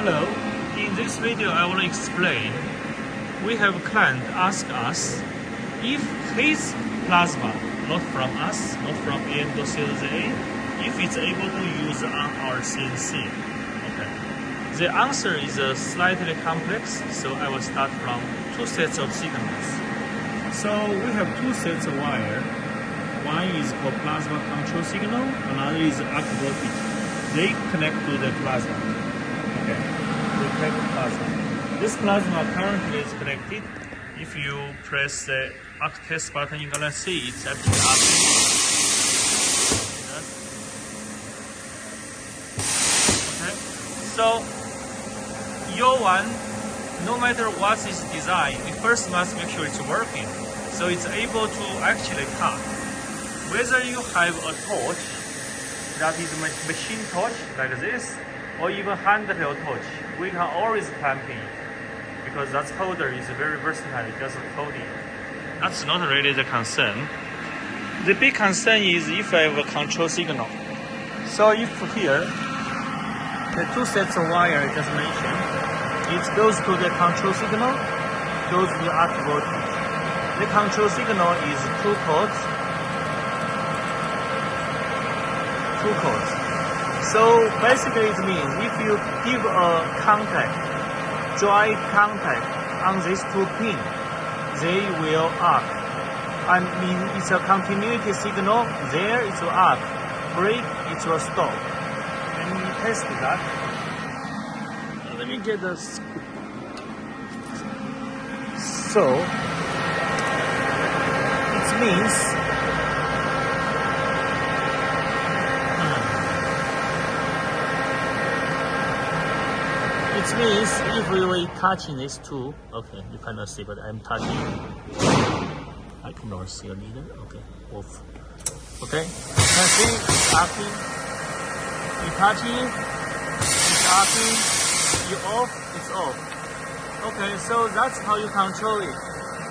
Hello, in this video I will explain. We have a client ask us if his plasma, not from us, not from AMCLZA, if it's able to use on our CNC. Okay. The answer is slightly complex, so I will start from two sets of signals. So we have two sets of wire. One is for plasma control signal, another is arc voltage. They connect to the plasma. Okay, they connect to plasma. This plasma currently is connected. If you press the arc test button, you're gonna see it's actually arcing. Okay, so your one, no matter what is designed, you first must make sure it's working. So it's able to actually cut. Whether you have a torch that is machine torch like this, or even handheld torch, we can always clamp in because that holder is very versatile, just holding. That's not really the concern. The big concern is if I have a control signal. So if here, the two sets of wire I just mentioned, it goes to the control signal, goes to the arc voltage. The control signal is two cords. So basically it means if you give a contact, dry contact on these two pins, they will arc. I mean it's a continuity signal, there it will arc, break it will stop. Let me test that. Let me get this. So it means if we were touching these two, okay, you cannot see, but I'm touching. I cannot see a needle. Okay, off. Okay, you can see it's arcing. You touching, it's arcing. You off, it's off. Okay, so that's how you control it.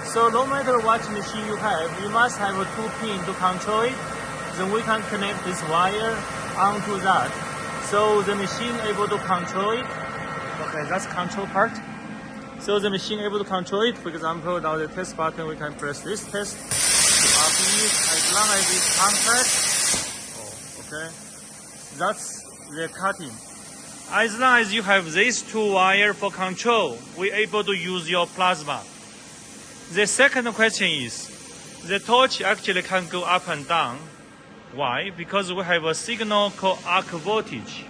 So no matter what machine you have, you must have a two pin to control it. Then we can connect this wire onto that. So the machine able to control it. Okay, that's control part. So the machine able to control it. For example, now the test button, we can press this test. As long as it's contact. Okay, that's the cutting. As long as you have these two wires for control, we're able to use your plasma. The second question is, the torch actually can go up and down. Why? Because we have a signal called arc voltage.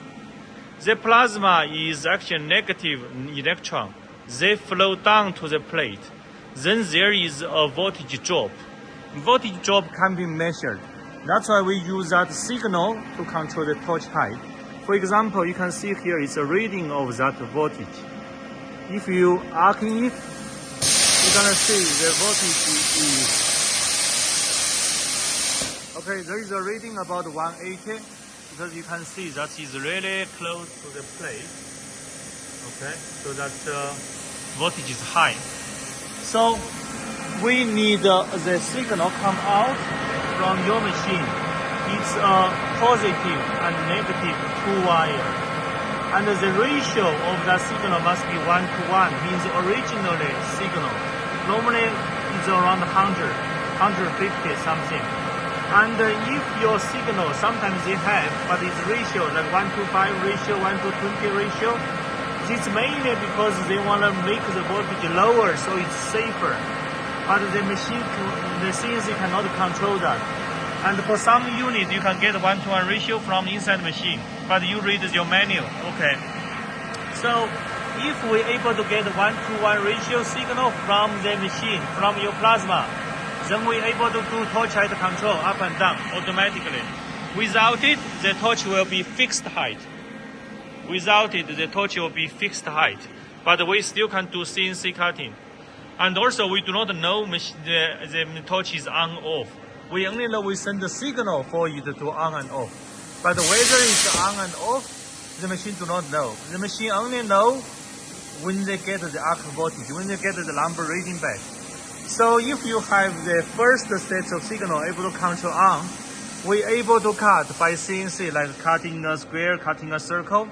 The plasma is actually negative electron. They flow down to the plate. Then there is a voltage drop. Voltage drop can be measured. That's why we use that signal to control the torch height. For example, you can see here is a reading of that voltage. If you arcing it, you're gonna see the voltage is, okay, there is a reading about 180. Because you can see that is really close to the plate. Okay, so that voltage is high. So we need the signal come out from your machine. It's a positive and negative two wire. And the ratio of that signal must be 1 to 1, means originally signal. Normally it's around 100, 150 something. And if your signal, sometimes they have, but it's ratio, like 1 to 5 ratio, 1 to 20 ratio, it's mainly because they want to make the voltage lower so it's safer. But the machine, the CNC cannot control that. And for some unit, you can get 1 to 1 ratio from inside machine, but you read your manual, okay. So if we're able to get 1 to 1 ratio signal from the machine, from your plasma, then we're able to do torch height control up and down automatically. Without it, the torch will be fixed height. Without it, the torch will be fixed height. But we still can do CNC cutting. And also, we do not know the torch is on or off. We only know we send the signal for it to on and off. But whether it's on and off, the machine do not know. The machine only know when they get the arc voltage, when they get the number reading back. So if you have the first set of signal able to control on, we're able to cut by CNC, like cutting a square, cutting a circle.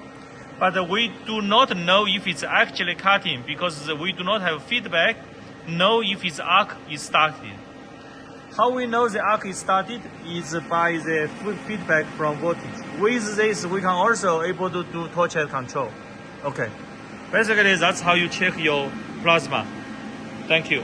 but we do not know if it's actually cutting because we do not have feedback, know if its arc is started. How we know the arc is started is by the feedback from voltage. With this, we can also able to do torch head control. Okay, basically that's how you check your plasma. Thank you.